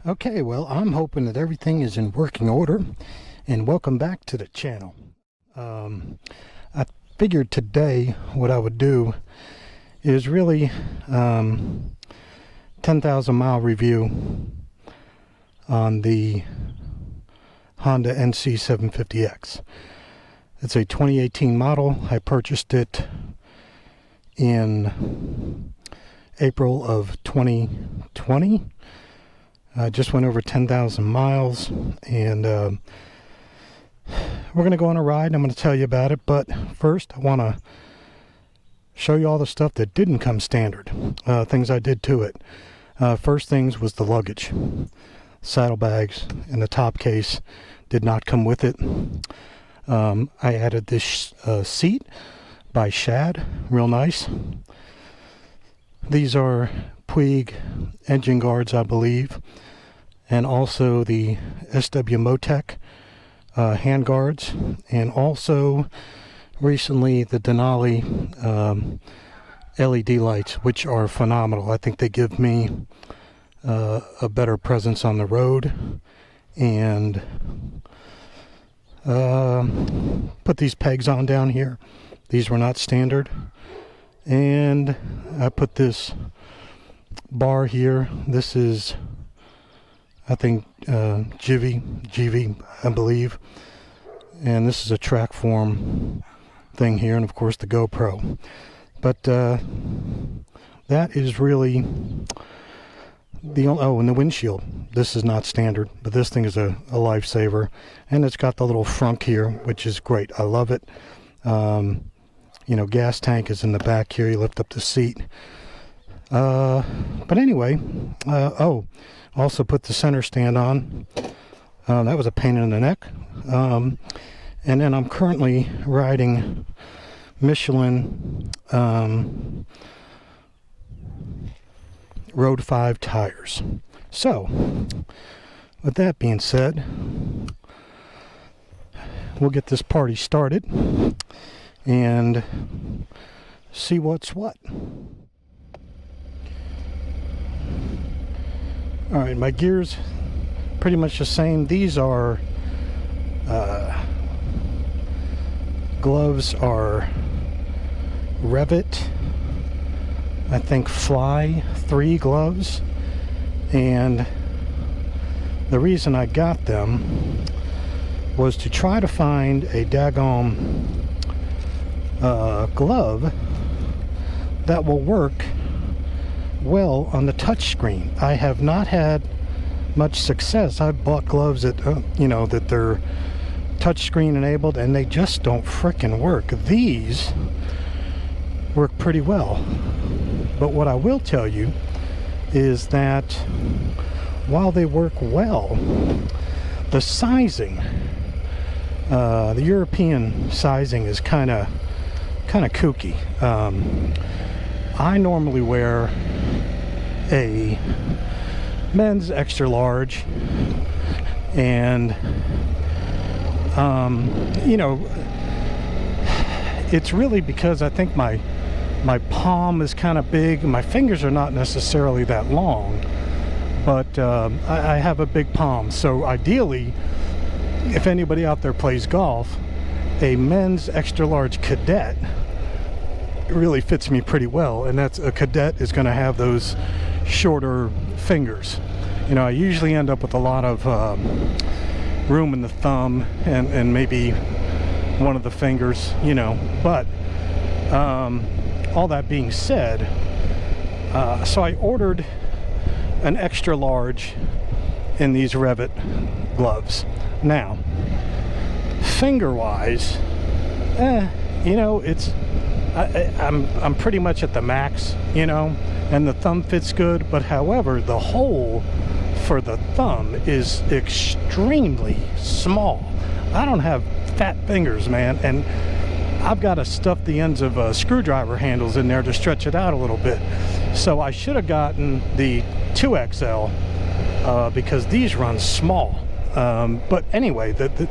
Okay, well, I'm hoping that everything is in working order, and welcome back to the channel. I figured today what I would do is really 10,000 mile review on the Honda NC750X. It's a 2018 model. I purchased it in April of 2020. I just went over 10,000 miles, and we're going to go on a ride. I'm going to tell you about it, but first I want to show you all the stuff that didn't come standard, things I did to it. First things was the luggage. Saddlebags and the top case did not come with it. I added this seat by Shad, real nice. These are Puig engine guards, I believe, and also the SW Motec hand guards, and also recently the Denali LED lights, which are phenomenal. I think they give me a better presence on the road. And put these pegs on down here. These were not standard. And I put this bar here. This is, I think, GV, I believe. And this is a track form thing here, and of course the GoPro. But that is really the only, oh, and the windshield. This is not standard, but this thing is a lifesaver. And it's got the little frunk here, which is great. I love it. You know, gas tank is in the back here. You lift up the seat. But anyway, oh, also put the center stand on. That was a pain in the neck. And then I'm currently riding Michelin Road 5 tires. So, with that being said, we'll get this party started and see what's what. Alright, my gears pretty much the same. These are gloves are Revit, I think Fly 3 gloves, and the reason I got them was to try to find a daggone glove that will work well on the touch screen. I have not had much success. I've bought gloves that you know, that they're touchscreen enabled, and they just don't frickin' work. These work pretty well, but what I will tell you is that while they work well, the sizing, the European sizing is kind of kooky. I normally wear a men's extra large, and you know, it's really because I think my palm is kind of big. My fingers are not necessarily that long, but I have a big palm. So ideally, if anybody out there plays golf, a men's extra large cadet really fits me pretty well, and that's a cadet is going to have those shorter fingers. You know, I usually end up with a lot of room in the thumb and maybe one of the fingers, you know. But all that being said, so I ordered an extra large in these Revit gloves. Now, finger wise, you know, it's I'm pretty much at the max, you know, and the thumb fits good. But however, the hole for the thumb is extremely small. I don't have fat fingers, man, and I've got to stuff the ends of screwdriver handles in there to stretch it out a little bit. So I should have gotten the 2XL because these run small. But anyway, the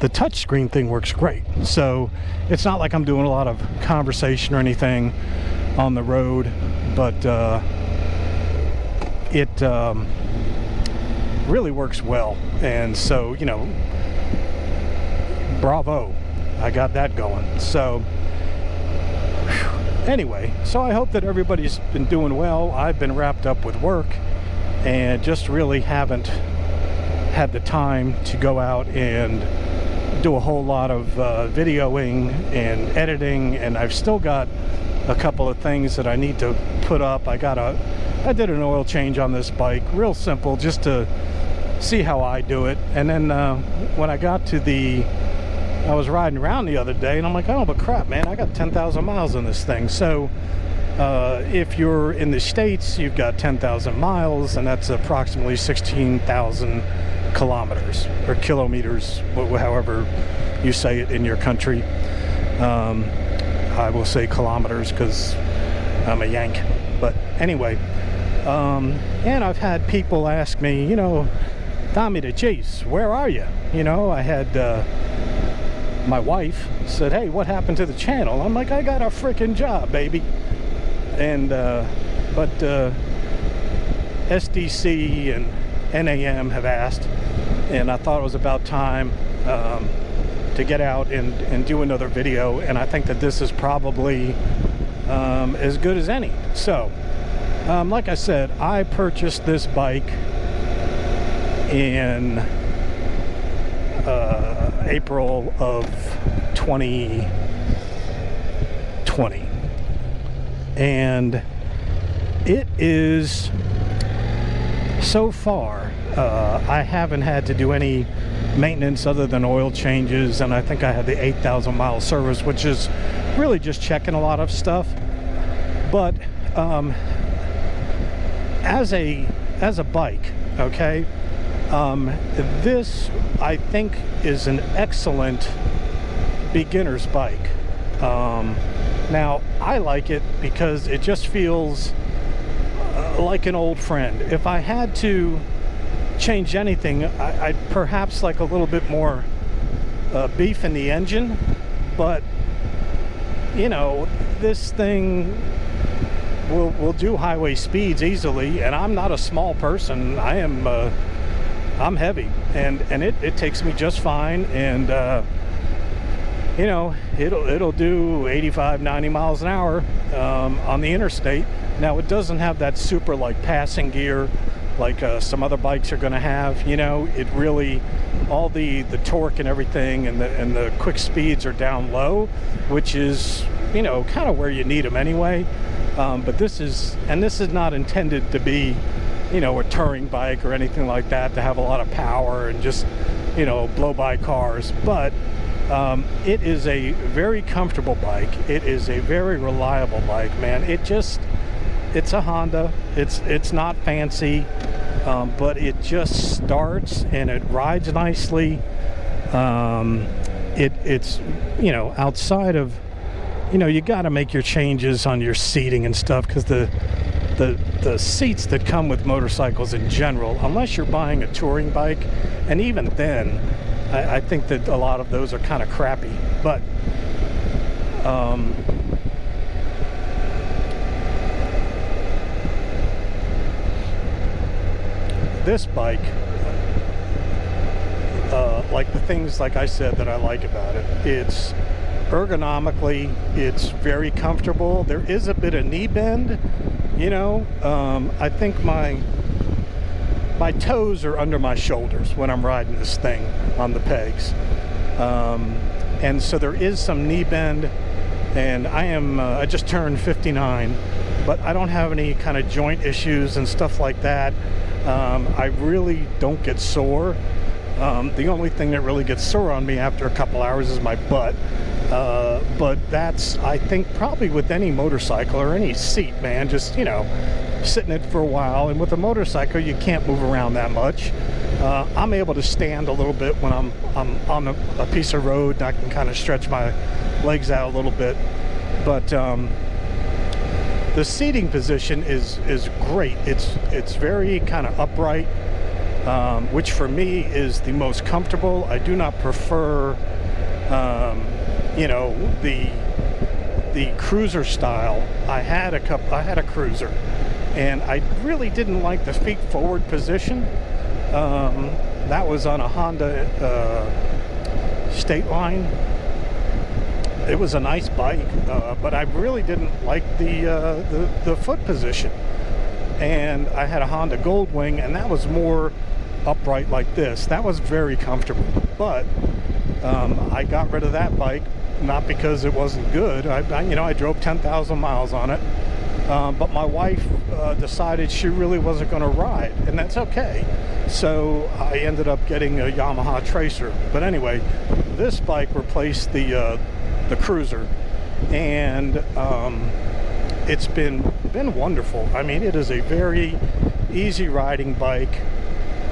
touchscreen thing works great. So it's not like I'm doing a lot of conversation or anything on the road, but it really works well. And so, you know, bravo, I got that going. So anyway, so I hope that everybody's been doing well. I've been wrapped up with work and just really haven't had the time to go out and do a whole lot of videoing and editing, and I've still got a couple of things that I need to put up. I did an oil change on this bike, real simple, just to see how I do it. And then when I got to I was riding around the other day and I'm like, oh, but crap, man, I got 10,000 miles on this thing. So if you're in the States, you've got 10,000 miles, and that's approximately 16,000 kilometers or kilometers, however you say it in your country. I will say kilometers because I'm a Yank. But anyway, and I've had people ask me, you know, Tommy the Chase, where are you? You know, I had my wife said, hey, what happened to the channel? I'm like, I got a freaking job, baby. And but SDC and NAM have asked, and I thought it was about time to get out and do another video, and I think that this is probably as good as any. So like I said, I purchased this bike in April of 2020, and it is, so far, I haven't had to do any maintenance other than oil changes, and I think I had the 8,000 mile service, which is really just checking a lot of stuff. But as a bike, okay, this I think is an excellent beginner's bike. Now I like it because it just feels like an old friend. If I had to change anything, I'd perhaps like a little bit more beef in the engine, but you know, this thing will do highway speeds easily, and I'm not a small person. I'm heavy, and it takes me just fine, and you know, it'll do 85, 90 miles an hour on the interstate. Now it doesn't have that super like passing gear like some other bikes are going to have. You know, it really, all the torque and everything and the quick speeds are down low, which is, you know, kind of where you need them anyway. But this is not intended to be, you know, a touring bike or anything like that, to have a lot of power and just, you know, blow by cars. But it is a very comfortable bike. It is a very reliable bike, man. It's a Honda. It's not fancy, but it just starts and it rides nicely. It's, you know, outside of, you know, you got to make your changes on your seating and stuff, because the seats that come with motorcycles in general, unless you're buying a touring bike, and even then, I think that a lot of those are kind of crappy. But this bike, like the things, like I said, that I like about it, it's ergonomically, it's very comfortable. There is a bit of knee bend, you know. I think my toes are under my shoulders when I'm riding this thing on the pegs, and so there is some knee bend. And I just turned 59, but I don't have any kind of joint issues and stuff like that. I really don't get sore. The only thing that really gets sore on me after a couple hours is my butt. But that's, I think, probably with any motorcycle or any seat, man, just, you know, sitting it for a while. And with a motorcycle, you can't move around that much. I'm able to stand a little bit when I'm on a piece of road, and I can kind of stretch my legs out a little bit. But the seating position is great. It's very kind of upright, which for me is the most comfortable. I do not prefer, you know, the cruiser style. I had a cruiser, and I really didn't like the feet forward position. That was on a Honda State Line. It was a nice bike, but I really didn't like the foot position. And I had a Honda Goldwing, and that was more upright like this. That was very comfortable, but I got rid of that bike, not because it wasn't good. I drove 10,000 miles on it, but my wife decided she really wasn't going to ride, and that's okay. So I ended up getting a Yamaha Tracer. But anyway, this bike replaced the cruiser, and it's been wonderful. I mean, it is a very easy riding bike.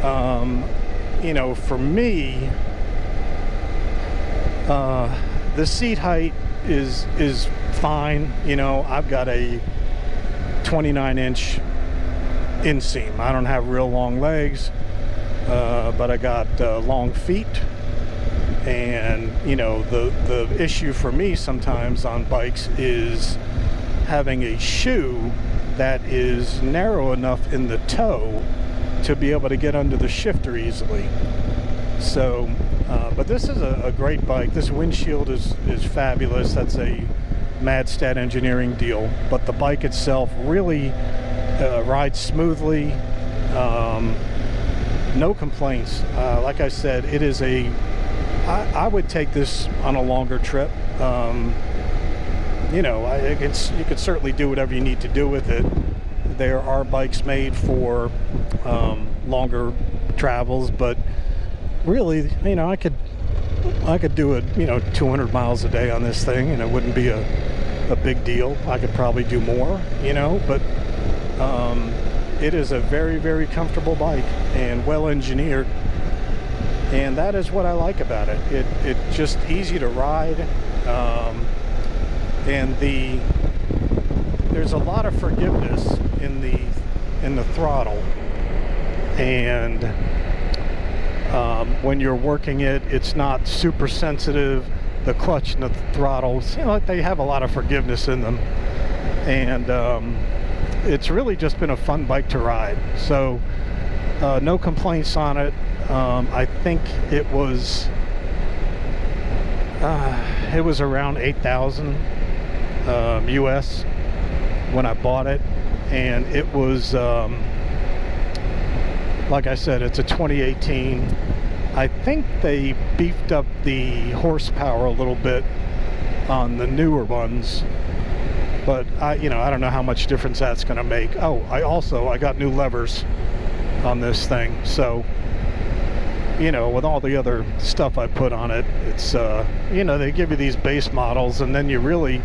For me, the seat height is fine. I've got a 29-inch inseam. I don't have real long legs, but I got long feet. And the issue for me sometimes on bikes is having a shoe that is narrow enough in the toe to be able to get under the shifter easily. So but this is a great bike. This windshield is fabulous. That's a Madstad Engineering deal, but the bike itself really rides smoothly. No complaints. Like I said, it is I would take this on a longer trip. You could certainly do whatever you need to do with it. There are bikes made for longer travels, but really, I could do it, 200 miles a day on this thing, and it wouldn't be a big deal. I could probably do more, but it is a very, very comfortable bike and well engineered. And that is what I like about it. It's just easy to ride, and there's a lot of forgiveness in the throttle, and when you're working it, it's not super sensitive. The clutch and the throttles, they have a lot of forgiveness in them, and it's really just been a fun bike to ride. So no complaints on it. I think it was around 8,000 US when I bought it, and it was like I said, it's a 2018. I think they beefed up the horsepower a little bit on the newer ones, but I don't know how much difference that's going to make. Oh, I got new levers on this thing, so with all the other stuff I put on it, it's they give you these base models, and then you really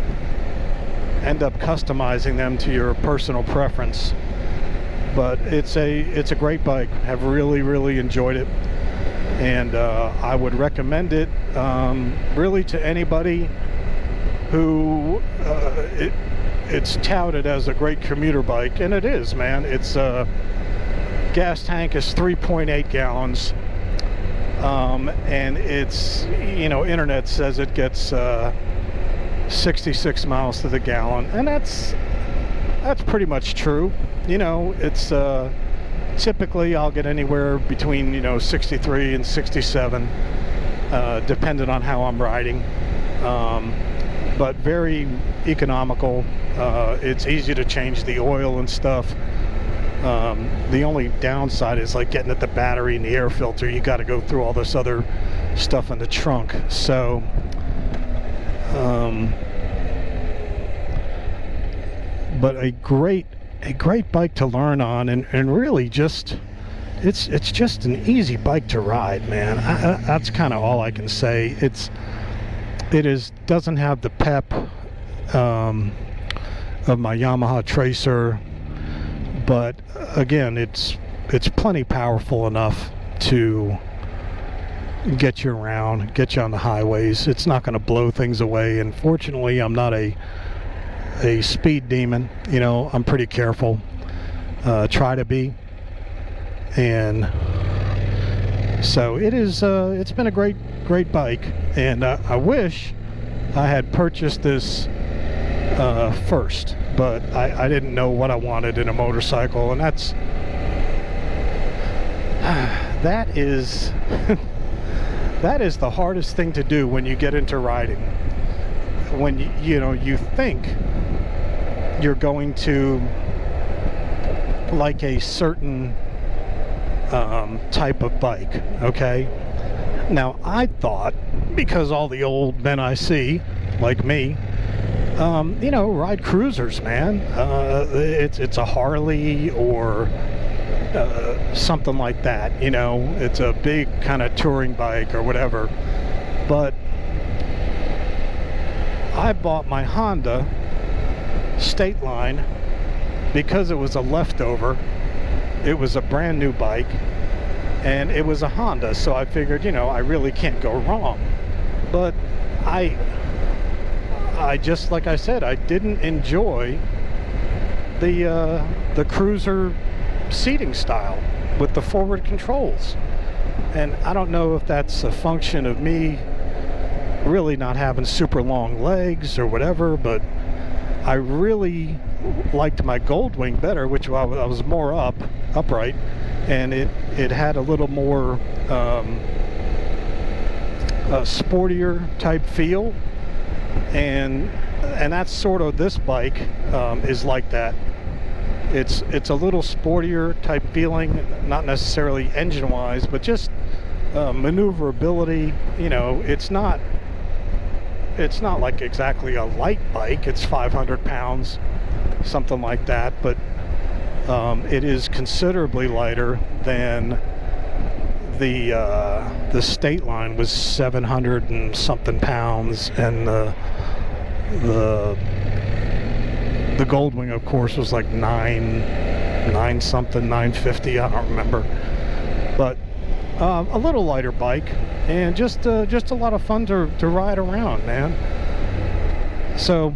end up customizing them to your personal preference. But it's a great bike. I've really enjoyed it, and I would recommend it really to anybody who it's touted as a great commuter bike, and it is, man. It's gas tank is 3.8 gallons. And it's, internet says it gets 66 miles to the gallon, and that's pretty much true. It's typically I'll get anywhere between 63 and 67, depending on how I'm riding. But very economical. It's easy to change the oil and stuff. The only downside is like getting at the battery and the air filter. You got to go through all this other stuff in the trunk. So but a great bike to learn on, and really just it's just an easy bike to ride, man. That's kind of all I can say. It doesn't have the pep of my Yamaha Tracer, but again, it's plenty powerful enough to get you around, get you on the highways. It's not going to blow things away, and fortunately I'm not a speed demon. I'm pretty careful, try to be, and so it's been a great bike. And I wish I had purchased this first, but I didn't know what I wanted in a motorcycle, and that is that is the hardest thing to do when you get into riding. When you think you're going to like a certain type of bike, okay? Now, I thought, because all the old men I see, like me, ride cruisers, man. It's a Harley or something like that, It's a big kind of touring bike or whatever. But I bought my Honda State Line because it was a leftover. It was a brand new bike, and it was a Honda, so I figured, I really can't go wrong. But I just, like I said, I didn't enjoy the cruiser seating style with the forward controls. And I don't know if that's a function of me really not having super long legs or whatever, but I really liked my Goldwing better, which I was more upright, and it had a little more sportier type feel, and that's sort of, this bike is like that. It's a little sportier type feeling, not necessarily engine wise, but just maneuverability. It's not like exactly a light bike. It's 500 pounds, something like that, but it is considerably lighter than the State Line was 700 and something pounds, and the Goldwing, of course, was like 950, I don't remember, but a little lighter bike, and just a lot of fun to ride around, man. So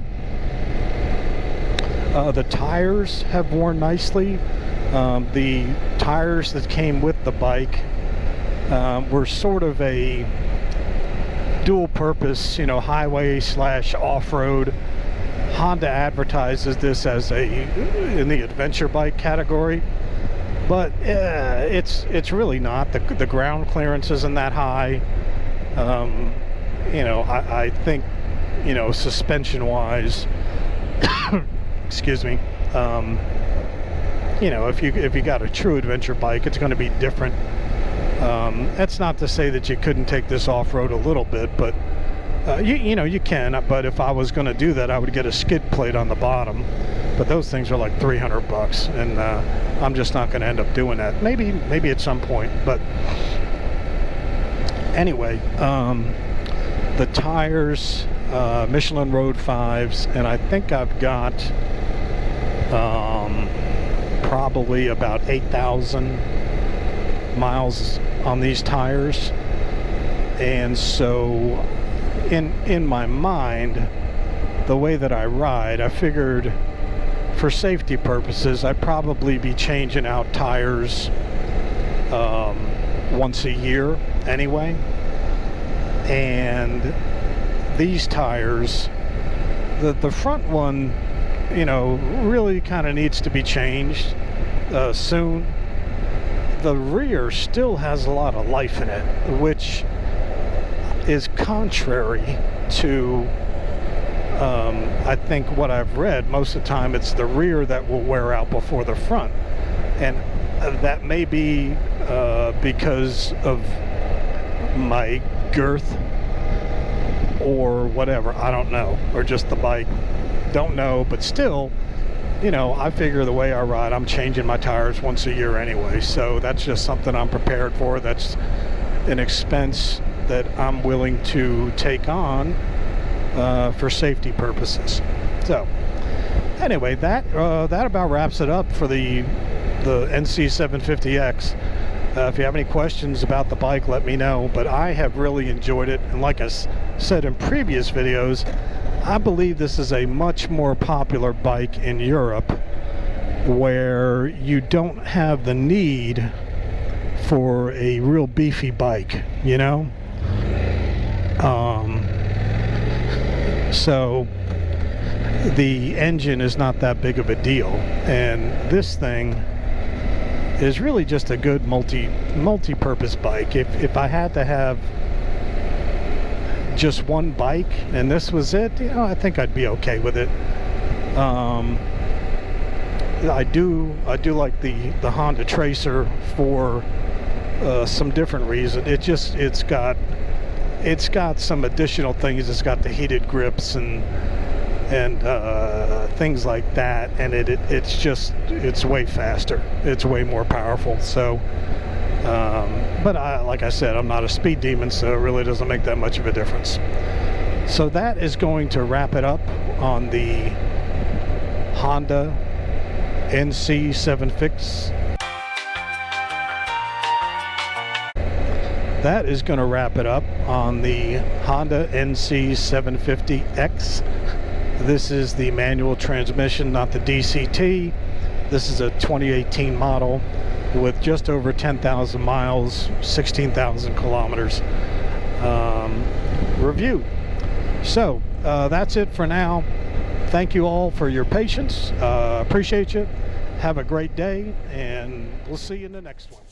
the tires have worn nicely. The tires that came with the bike were sort of a dual purpose, highway / off-road. Honda advertises this as in the adventure bike category, but it's really not. The ground clearance isn't that high. I think, suspension wise, excuse me, if you got a true adventure bike, it's going to be different. That's not to say that you couldn't take this off-road a little bit, but you can. But if I was going to do that, I would get a skid plate on the bottom, but those things are like $300, and I'm just not going to end up doing that. Maybe at some point, but anyway, the tires, Michelin Road 5s, and I think I've got probably about 8,000 miles on these tires. And so in my mind, the way that I ride, I figured for safety purposes I'd probably be changing out tires once a year anyway. And these tires, the front one, really kind of needs to be changed soon. The rear still has a lot of life in it, which is contrary to I think what I've read. Most of the time it's the rear that will wear out before the front, and that may be because of my girth or whatever, I don't know, or just the bike, don't know, but still, I figure the way I ride, I'm changing my tires once a year anyway, so that's just something I'm prepared for. That's an expense that I'm willing to take on for safety purposes. So anyway, that about wraps it up for the NC750X. If you have any questions about the bike, let me know, but I have really enjoyed it, and like I said in previous videos, I believe this is a much more popular bike in Europe, where you don't have the need for a real beefy bike, So the engine is not that big of a deal, and this thing is really just a good multi-purpose bike. If I had to have just one bike and this was it, you know, I think I'd be okay with it. I do like the Honda Tracer for some different reasons. It's got some additional things. It's got the heated grips and things like that, and it's way faster. It's way more powerful. So, but like I said, I'm not a speed demon, so it really doesn't make that much of a difference. So that is going to wrap it up on the Honda NC750X. That is going to wrap it up on the Honda NC750X. This is the manual transmission, not the DCT. This is a 2018 model with just over 10,000 miles, 16,000 kilometers review. So that's it for now. Thank you all for your patience. Appreciate you. Have a great day, and we'll see you in the next one.